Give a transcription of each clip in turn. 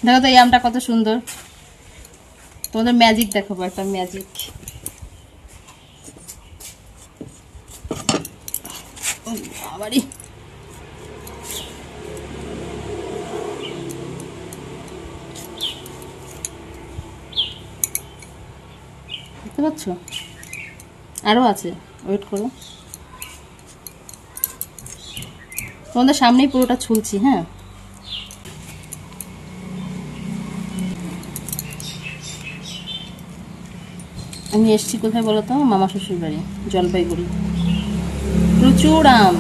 দেখো তো এই আমটা কত সুন্দর। তোমাদের ম্যাজিক দেখাবো, একটা ম্যাজিক। আবারই দেখতে পাচ্ছ, আরো আছে, ওয়েট করো। তোমাদের সামনেই পুরোটা ছুলছি। হ্যাঁ, আমি এসছি কোথায় বলো তো? মামা শ্বশুর বাড়ি, জলপাইগুড়ি। প্রচুর আম,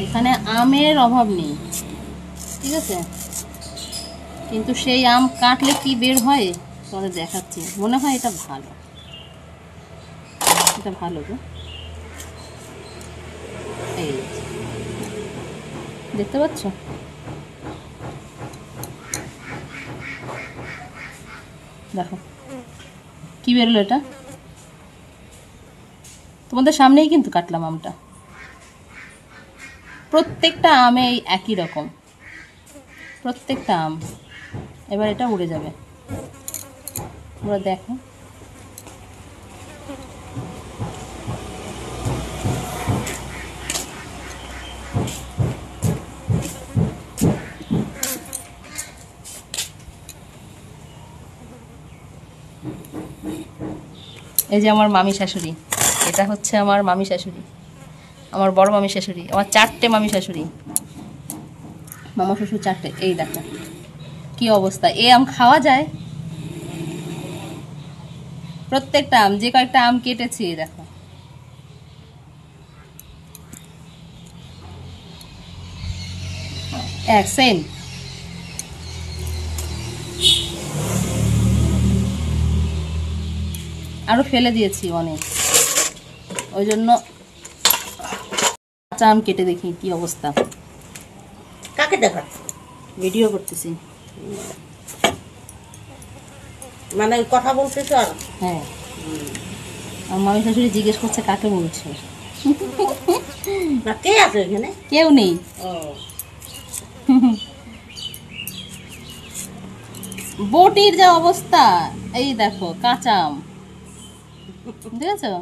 এখানে আমের অভাব নেই, ঠিক আছে। কিন্তু সেই আম কাটলে কি বের হয় তোমাদের দেখাচ্ছি। মনে হয় এটা ভালো, এটা ভালো গো। এই দেখতে পাচ্ছ, দেখো কি বেরোলো। এটা তোমাদের সামনেই কিন্তু কাটলাম আমটা। প্রত্যেকটা আমে একই রকম, প্রত্যেকটা আম। এবার এটা উড়ে যাবে, ওরা দেখো। এই যে আমার মামি শাশুড়ি, এটা হচ্ছে আমার মামি শাশুড়ি, আমার বড় মামি শাশুড়ি, আমার 4টে মামি শাশুড়ি, মামা শ্বশুর 4টে। এই দেখো কি অবস্থা। এই আম খাওয়া যায়? প্রত্যেকটা আম, যে কয়েকটা আম কেটেছি দেখো। সেম। আরো ফেলে দিয়েছি অনেক, ওই জন্য কাঁচা আম কেটে দেখি কি অবস্থা। কাকে দেখা? ভিডিও করতেছি, মানে কথা বলতেছ? আর হ্যাঁ, আমার মামি শাশুড়ি জিজ্ঞেস করছে কাকে বলছে। না, কে আছে এখানে? কেউ নেই। বটির যা অবস্থা, এই দেখো কাঁচা আম, দেখেছো?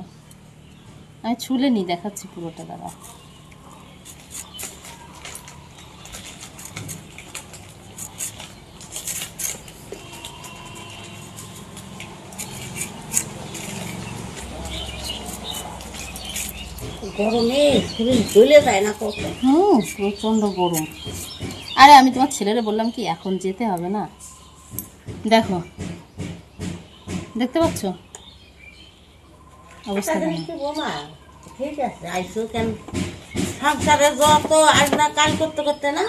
আমি ছুলে নি, দেখাচ্ছি পুরোটা, দাঁড়া। গরমে শরীর জ্বলে যায় না কত? প্রচন্ড গরম। আরে আমি তোমার ছেলেরে বললাম কি এখন যেতে হবে না। দেখো, দেখতে পাচ্ছ অবস্থা কেন? বোমা ঠিক আছে, আইসো কেন? সংসারে যত আজ না কাজ করতে করতে না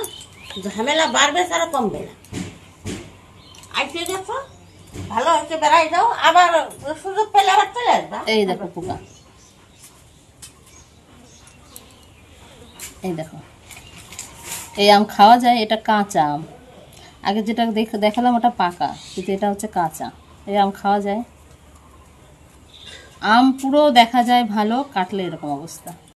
ঝামেলা বাড়বে, তারা কমবে না। আইসে গেছো, ভালো হচ্ছে, বেড়াই যাও, আবার সুযোগ পেলে আবার চলে আসবা। এই দেখো পোকা, এই দেখো। এই আম খাওয়া যায়, এটা কাঁচা আম। আগে যেটা দেখালাম ওটা পাকা, কিন্তু এটা হচ্ছে কাঁচা। এই আম খাওয়া যায়। আম পুরো দেখা যায় ভালো, কাটলে এরকম অবস্থা।